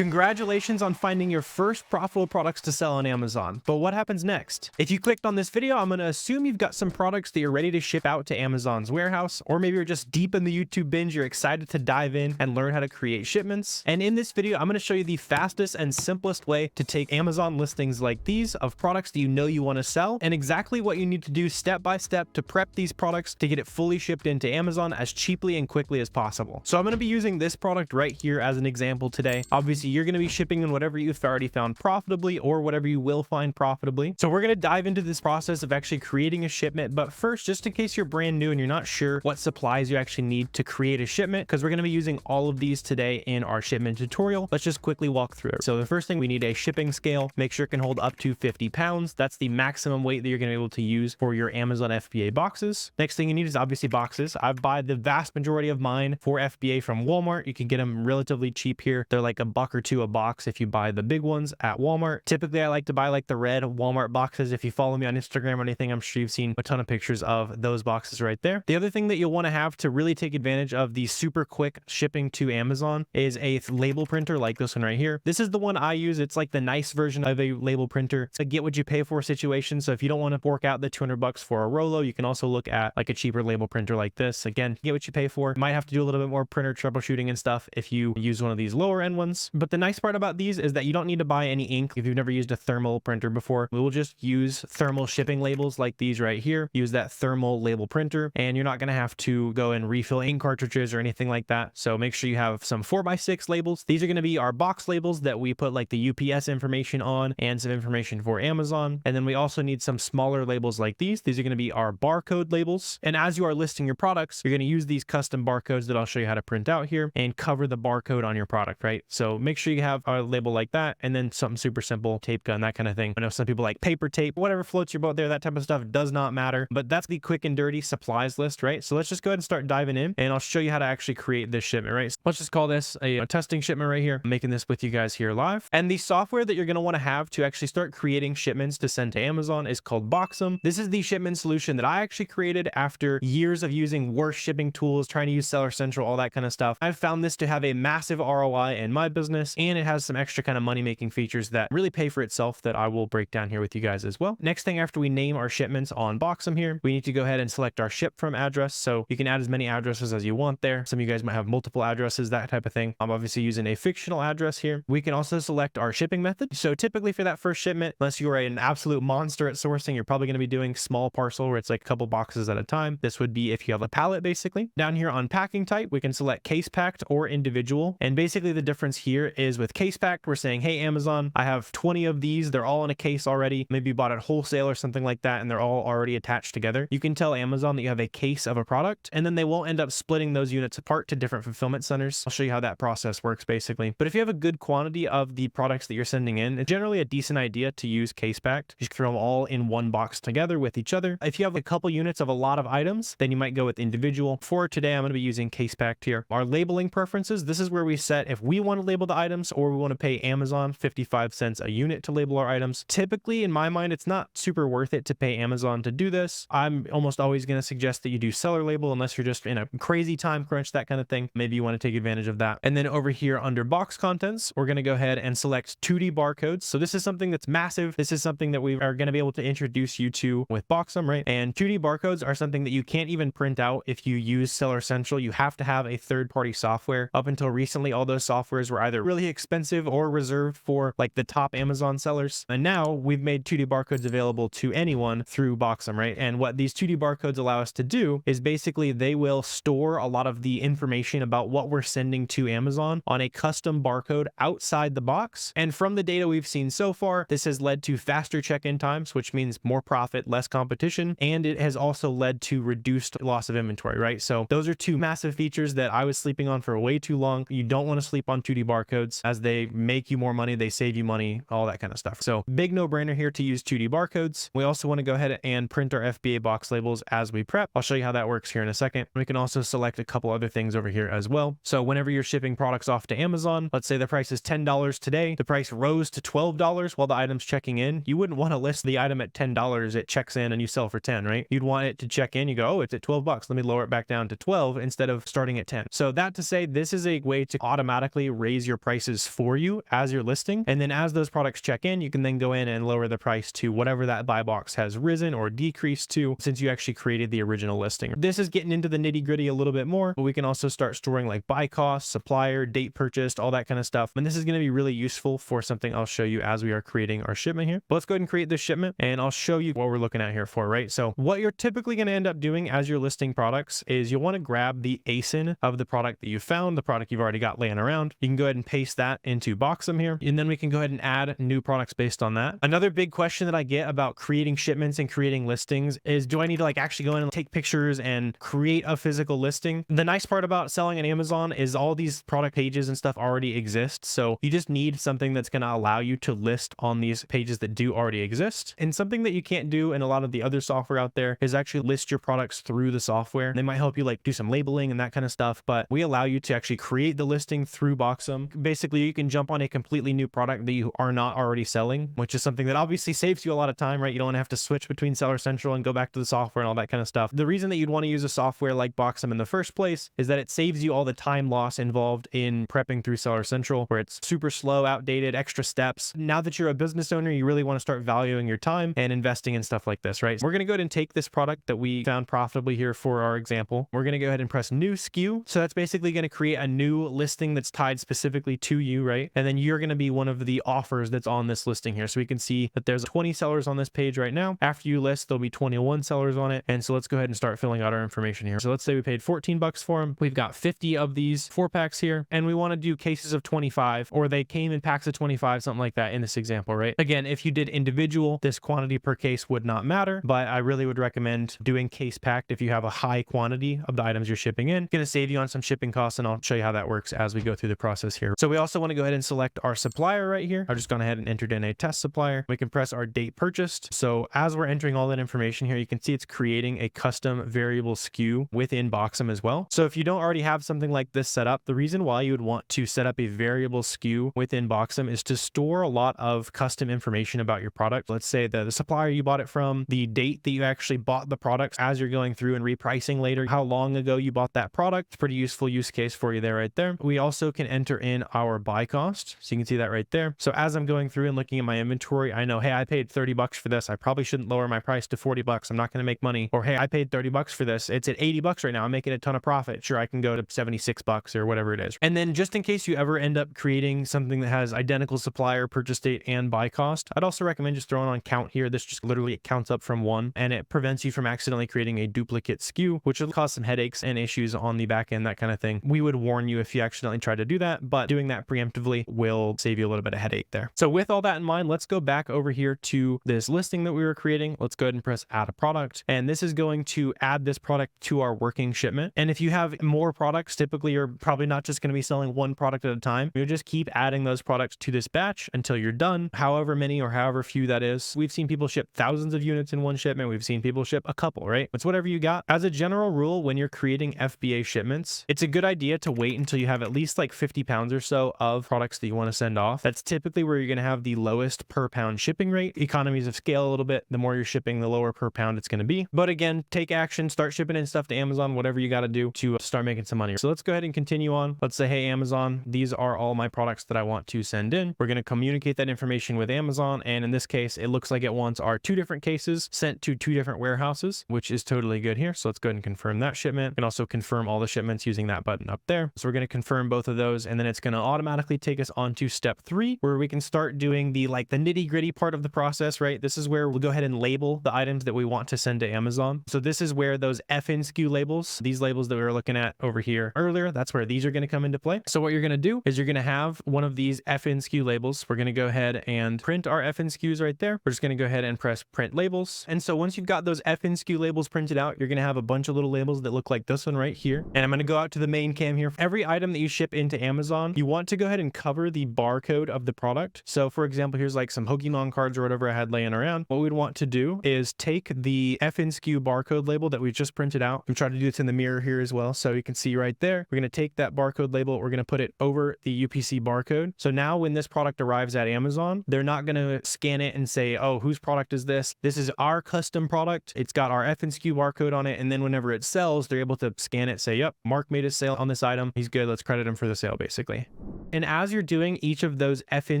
Congratulations on finding your first profitable products to sell on Amazon. But what happens next? If you clicked on this video, I'm going to assume you've got some products that you're ready to ship out to Amazon's warehouse, or maybe you're just deep in the YouTube binge, you're excited to dive in and learn how to create shipments. And in this video, I'm going to show you the fastest and simplest way to take Amazon listings like these of products that you know you want to sell, and exactly what you need to do step by step to prep these products to get it fully shipped into Amazon as cheaply and quickly as possible. So I'm going to be using this product right here as an example today. Obviously, you're going to be shipping in whatever you've already found profitably or whatever you will find profitably. So we're going to dive into this process of actually creating a shipment. But first, just in case you're brand new and you're not sure what supplies you actually need to create a shipment, because we're going to be using all of these today in our shipment tutorial, let's just quickly walk through it. So the first thing, we need a shipping scale. Make sure it can hold up to 50 pounds. That's the maximum weight that you're going to be able to use for your Amazon FBA boxes. Next thing you need is obviously boxes. I buy the vast majority of mine for FBA from Walmart. You can get them relatively cheap here. They're like $1 or $2 a box if you buy the big ones at Walmart. Typically, I like to buy like the red Walmart boxes. If you follow me on Instagram or anything, I'm sure you've seen a ton of pictures of those boxes right there. The other thing that you'll want to have to really take advantage of the super quick shipping to Amazon is a label printer like this one right here. This is the one I use. It's like the nice version of a label printer. It's a get what you pay for situation. So if you don't want to fork out the $200 for a Rolo, you can also look at like a cheaper label printer like this. Again, get what you pay for. You might have to do a little bit more printer troubleshooting and stuff if you use one of these lower end ones. But the nice part about these is that you don't need to buy any ink if you've never used a thermal printer before. We will just use thermal shipping labels like these right here. Use that thermal label printer, and you're not going to have to go and refill ink cartridges or anything like that. So make sure you have some 4x6 labels. These are going to be our box labels that we put like the UPS information on and some information for Amazon. And then we also need some smaller labels like these. These are going to be our barcode labels. And as you are listing your products, you're going to use these custom barcodes that I'll show you how to print out here and cover the barcode on your product, right? So make sure you have a label like that, and then something super simple, tape gun, that kind of thing. I know some people like paper tape, whatever floats your boat there, that type of stuff does not matter, but that's the quick and dirty supplies list, right? So let's just go ahead and start diving in, and I'll show you how to actually create this shipment, right? So let's just call this a testing shipment right here. I'm making this with you guys here live. And the software that you're going to want to have to actually start creating shipments to send to Amazon is called Boxem. This is the shipment solution that I actually created after years of using worse shipping tools, trying to use Seller Central, all that kind of stuff. I've found this to have a massive ROI in my business, and it has some extra kind of money-making features that really pay for itself that I will break down here with you guys as well. Next thing, after we name our shipments on Boxem here, we need to go ahead and select our ship from address. So you can add as many addresses as you want there. Some of you guys might have multiple addresses, that type of thing. I'm obviously using a fictional address here. We can also select our shipping method. So typically for that first shipment, unless you are an absolute monster at sourcing, you're probably going to be doing small parcel where it's like a couple boxes at a time. This would be if you have a pallet, basically. Down here on packing type, we can select case packed or individual. And basically the difference here is with case packed, we're saying, hey, Amazon, I have 20 of these. They're all in a case already. Maybe you bought it wholesale or something like that, and they're all already attached together. You can tell Amazon that you have a case of a product, and then they won't end up splitting those units apart to different fulfillment centers. I'll show you how that process works basically. But if you have a good quantity of the products that you're sending in, it's generally a decent idea to use case packed. You can throw them all in one box together with each other. If you have a couple units of a lot of items, then you might go with individual. For today, I'm going to be using case packed here. Our labeling preferences, this is where we set if we want to label the items or we want to pay Amazon 55 cents a unit to label our items. Typically, in my mind, it's not super worth it to pay Amazon to do this. I'm almost always going to suggest that you do seller label unless you're just in a crazy time crunch, that kind of thing. Maybe you want to take advantage of that. And then over here under box contents, we're going to go ahead and select 2D barcodes. So this is something that's massive. This is something that we are going to be able to introduce you to with Boxem, right? And 2D barcodes are something that you can't even print out if you use Seller Central. You have to have a third-party software. Up until recently, all those softwares were either really expensive or reserved for like the top Amazon sellers. And now we've made 2D barcodes available to anyone through Boxem, right? And what these 2D barcodes allow us to do is basically they will store a lot of the information about what we're sending to Amazon on a custom barcode outside the box. And from the data we've seen so far, this has led to faster check-in times, which means more profit, less competition, and it has also led to reduced loss of inventory, right? So those are two massive features that I was sleeping on for way too long. You don't want to sleep on 2D barcodes as they make you more money, they save you money, all that kind of stuff. So big no-brainer here to use 2D barcodes. We also want to go ahead and print our FBA box labels as we prep. I'll show you how that works here in a second. We can also select a couple other things over here as well. So whenever you're shipping products off to Amazon, let's say the price is $10 today, the price rose to $12 while the item's checking in. You wouldn't want to list the item at $10, it checks in and you sell for 10, right? You'd want it to check in, you go, oh, it's at $12. Let me lower it back down to 12 instead of starting at 10. So that to say, this is a way to automatically raise your price prices for you as you're listing. And then as those products check in, you can then go in and lower the price to whatever that buy box has risen or decreased to since you actually created the original listing. This is getting into the nitty gritty a little bit more, but we can also start storing like buy cost, supplier, date purchased, all that kind of stuff. And this is going to be really useful for something I'll show you as we are creating our shipment here. But let's go ahead and create this shipment and I'll show you what we're looking at here for, right? So what you're typically going to end up doing as you're listing products is you'll want to grab the ASIN of the product that you found, the product you've already got laying around. You can go ahead and paste that into Boxem here, and then we can go ahead and add new products based on that. Another big question that I get about creating shipments and creating listings is, do I need to like actually go in and take pictures and create a physical listing? The nice part about selling on Amazon is all these product pages and stuff already exist. So you just need something that's going to allow you to list on these pages that do already exist. And something that you can't do in a lot of the other software out there is actually list your products through the software. They might help you like do some labeling and that kind of stuff, but we allow you to actually create the listing through Boxem. Basically, you can jump on a completely new product that you are not already selling, which is something that obviously saves you a lot of time, right? You don't have to switch between Seller Central and go back to the software and all that kind of stuff. The reason that you'd want to use a software like Boxem in the first place is that it saves you all the time loss involved in prepping through Seller Central, where it's super slow, outdated, extra steps. Now that you're a business owner, you really want to start valuing your time and investing in stuff like this, right? We're going to go ahead and take this product that we found profitably here for our example. We're going to go ahead and press new SKU. So that's basically going to create a new listing that's tied specifically to you, right? And then you're going to be one of the offers that's on this listing here. So we can see that there's 20 sellers on this page right now. After you list, there'll be 21 sellers on it. And so let's go ahead and start filling out our information here. So let's say we paid 14 bucks for them. We've got 50 of these 4-packs here, and we want to do cases of 25, or they came in packs of 25, something like that in this example, right? Again, if you did individual, this quantity per case would not matter, but I really would recommend doing case packed if you have a high quantity of the items you're shipping in. It's going to save you on some shipping costs, and I'll show you how that works as we go through the process here. So we also want to go ahead and select our supplier right here. I've just gone ahead and entered in a test supplier. We can press our date purchased. So as we're entering all that information here, you can see it's creating a custom variable SKU within Boxem as well. So if you don't already have something like this set up, the reason why you would want to set up a variable SKU within Boxem is to store a lot of custom information about your product. Let's say the supplier you bought it from, the date that you actually bought the product as you're going through and repricing later, how long ago you bought that product. Pretty useful use case for you there right there. We also can enter in our buy cost. So you can see that right there. So as I'm going through and looking at my inventory, I know, hey, I paid 30 bucks for this. I probably shouldn't lower my price to 40 bucks. I'm not going to make money. Or, hey, I paid 30 bucks for this. It's at 80 bucks right now. I'm making a ton of profit. Sure, I can go to 76 bucks or whatever it is. And then just in case you ever end up creating something that has identical supplier, purchase date, and buy cost, I'd also recommend just throwing on count here. This just literally counts up from 1, and it prevents you from accidentally creating a duplicate SKU, which will cause some headaches and issues on the back end, that kind of thing. We would warn you if you accidentally try to do that, but doing that preemptively will save you a little bit of headache there. So with all that in mind, let's go back over here to this listing that we were creating. Let's go ahead and press add a product. And this is going to add this product to our working shipment. And if you have more products, typically you're probably not just going to be selling one product at a time. You'll just keep adding those products to this batch until you're done, however many or however few that is. We've seen people ship thousands of units in one shipment. We've seen people ship a couple, right? It's whatever you got. As a general rule, when you're creating FBA shipments, it's a good idea to wait until you have at least like 50 pounds or so of products that you want to send off. That's typically where you're going to have the lowest per pound shipping rate. Economies of scale a little bit. The more you're shipping, the lower per pound it's going to be. But again, take action, start shipping in stuff to Amazon, whatever you got to do to start making some money. So let's go ahead and continue on. Let's say, hey, Amazon, these are all my products that I want to send in. We're going to communicate that information with Amazon. And in this case, it looks like it wants our 2 different cases sent to 2 different warehouses, which is totally good here. So let's go ahead and confirm that shipment. You can also confirm all the shipments using that button up there. So we're going to confirm both of those, and then it's going to automatically take us on to step 3, where we can start doing the nitty gritty part of the process, right? This is where we'll go ahead and label the items that we want to send to Amazon. So this is where those FN SKU labels, these labels that we were looking at over here earlier, that's where these are going to come into play. So what you're going to do is you're going to have one of these FN SKU labels. We're going to go ahead and print our FN SKUs right there. We're just going to go ahead and press print labels. And so once you've got those FN SKU labels printed out, you're going to have a bunch of little labels that look like this one right here. And I'm going to go out to the main cam here. Every item that you ship into Amazon, you want to go ahead and cover the barcode of the product. So for example, here's like some Pokemon cards or whatever I had laying around. What we'd want to do is take the FN SKU barcode label that we just printed out. I'm trying to do this in the mirror here as well, so you can see right there. We're going to take that barcode label, we're going to put it over the UPC barcode. So now when this product arrives at Amazon, they're not going to scan it and say, oh, whose product is this? This is our custom product. It's got our FN SKU barcode on it. And then whenever it sells, they're able to scan it, say, yep, Mark made a sale on this item. He's good. Let's credit him for the sale, basically. And as you're doing each of those FN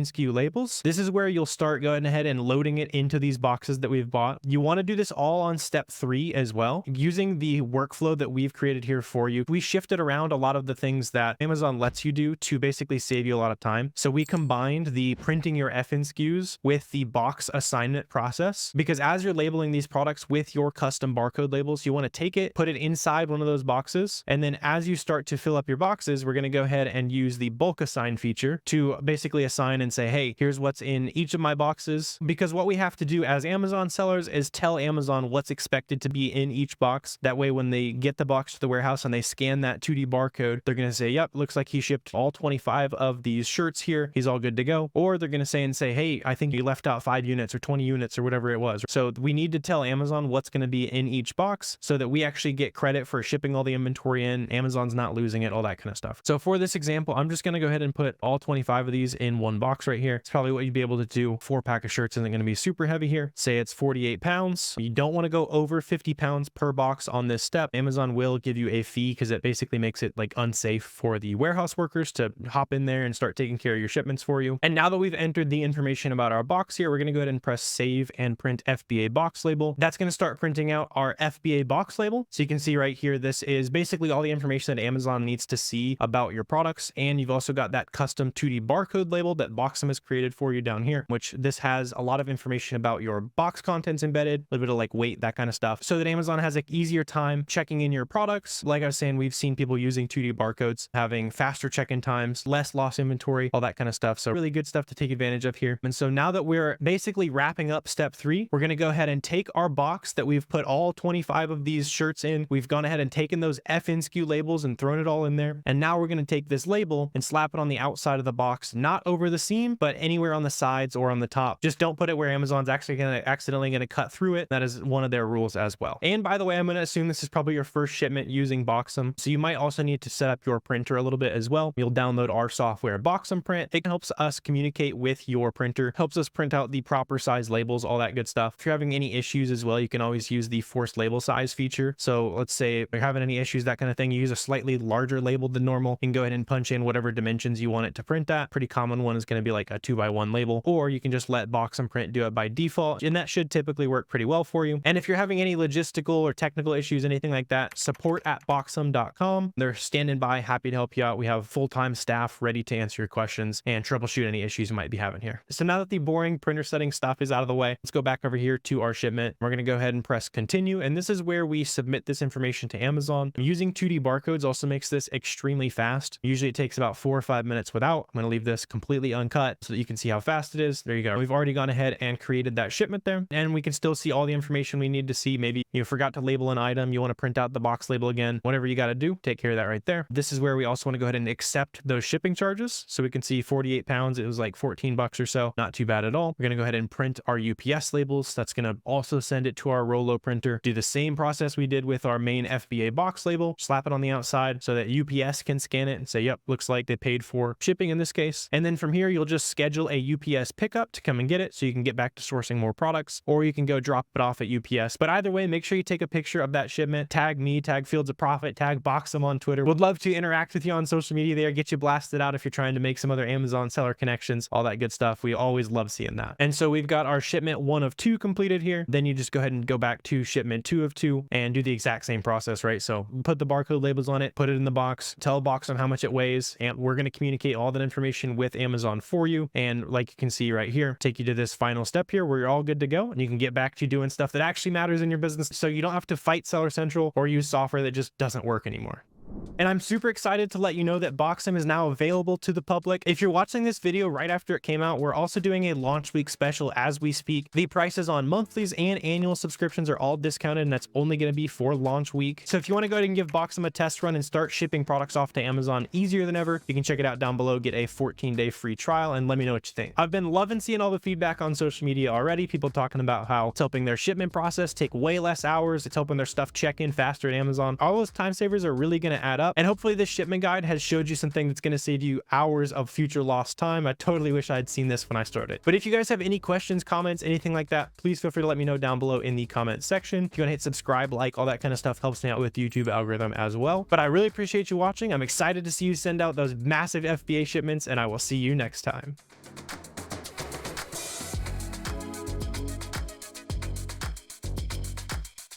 SKU labels, this is where you'll start going ahead and loading it into these boxes that we've bought. You want to do this all on step 3 as well. Using the workflow that we've created here for you, we shifted around a lot of the things that Amazon lets you do to basically save you a lot of time. So we combined the printing your FN SKUs with the box assignment process, because as you're labeling these products with your custom barcode labels, you want to take it, put it inside one of those boxes, and then as you start to fill up your boxes, we're going to go ahead and use the bulk assign feature to basically assign and say, hey, here's what's in each of my boxes. Because what we have to do as Amazon sellers is tell Amazon what's expected to be in each box. That way, when they get the box to the warehouse and they scan that 2D barcode, they're going to say, yep, looks like he shipped all 25 of these shirts here. He's all good to go. Or they're going to say, hey, I think you left out 5 units or 20 units or whatever it was. So we need to tell Amazon what's going to be in each box so that we actually get credit for shipping all the inventory in. Amazon's not losing it, all that kind of stuff. So for this example, I'm just going to go ahead and put all 25 of these in one box right here. It's probably what you'd be able to do. 4-pack of shirts isn't going to be super heavy here. Say it's 48 pounds. You don't want to go over 50 pounds per box on this step. Amazon will give you a fee because it basically makes it like unsafe for the warehouse workers to hop in there and start taking care of your shipments for you. And now that we've entered the information about our box here, we're going to go ahead and press save and print FBA box label. That's going to start printing out our FBA box label. So you can see right here, this is basically all the information that Amazon needs to see about your products. And you've also got that custom 2D barcode label that Boxem has created for you down here, which this has a lot of information about your box contents embedded, a little bit of like weight, that kind of stuff, so that Amazon has an easier time checking in your products. Like I was saying, we've seen people using 2D barcodes, having faster check-in times, less lost inventory, all that kind of stuff. So really good stuff to take advantage of here. And so now that we're basically wrapping up step 3, we're going to go ahead and take our box that we've put all 25 of these shirts in. We've gone ahead and taken those FN SKU labels and thrown it all in there. And now we're going to take this label and slap it on the outside of the box, not over the seam, but anywhere on the sides or on the top. Just don't put it where Amazon's actually accidentally going to cut through it. That is one of their rules as well. And by the way, I'm going to assume this is probably your first shipment using Boxem. So you might also need to set up your printer a little bit as well. You'll download our software, Boxem Print. It helps us communicate with your printer, helps us print out the proper size labels, all that good stuff. If you're having any issues as well, you can always use the forced label size feature. So let's say if you're having any issues, that kind of thing, you use a slightly larger label than normal. You can go ahead and punch in whatever dimensions you want it to print at. Pretty common one is going to be like a 2x1 label, or you can just let Boxem Print do it by default, and that should typically work pretty well for you. And if you're having any logistical or technical issues, anything like that, support@boxem.com. They're standing by, happy to help you out. We have full-time staff ready to answer your questions and troubleshoot any issues you might be having here. So now that the boring printer setting stuff is out of the way, let's go back over here to our shipment. We're going to go ahead and press continue, and this is where we submit this information to Amazon. Using 2D barcodes also makes this extremely fast. Usually it takes about 4 or 5 minutes without. I'm going to leave this completely uncut so that you can see how fast it is. There you go. We've already gone ahead and created that shipment there, and we can still see all the information we need to see. Maybe you forgot to label an item, you want to print out the box label again, whatever you got to do, take care of that right there. This is where we also want to go ahead and accept those shipping charges. So we can see 48 pounds, it was like 14 bucks or so. Not too bad at all. We're going to go ahead and print our UPS labels. That's going to also send it to our Rolo printer. Do the same process we did with our main FBA box label, slap it on the outside so that UPS can scan it and say, yep, looks like they paid for shipping in this case. And then from here, you'll just schedule a UPS pickup to come and get it so you can get back to sourcing more products, or you can go drop it off at UPS. But either way, make sure you take a picture of that shipment, tag me, tag Fields of Profit, tag Boxem on Twitter. Would love to interact with you on social media there, get you blasted out if you're trying to make some other Amazon seller connections, all that good stuff. We always love seeing that. And so we've got our shipment 1 of 2 completed here. Then you just go ahead and go back to shipment 2 of 2 and do the exact same process, right? So put the barcode labels on it, put it in the box, tell Boxem how much it weighs, and we're going to communicate all that information with Amazon for you. And like you can see right here, take you to this final step here where you're all good to go and you can get back to doing stuff that actually matters in your business, so you don't have to fight Seller Central or use software that just doesn't work anymore. And I'm super excited to let you know that Boxem is now available to the public. If you're watching this video right after it came out, we're also doing a launch week special as we speak. The prices on monthlies and annual subscriptions are all discounted, and that's only going to be for launch week. So if you want to go ahead and give Boxem a test run and start shipping products off to Amazon easier than ever, you can check it out down below, get a 14-day free trial, and let me know what you think. I've been loving seeing all the feedback on social media already. People talking about how it's helping their shipment process take way less hours. It's helping their stuff check in faster at Amazon. All those time savers are really going to to add up. And hopefully this shipment guide has showed you something that's going to save you hours of future lost time. I totally wish I had seen this when I started. But if you guys have any questions, comments, anything like that, please feel free to let me know down below in the comment section. If you want to hit subscribe, like, all that kind of stuff helps me out with YouTube algorithm as well. But I really appreciate you watching. I'm excited to see you send out those massive FBA shipments, and I will see you next time.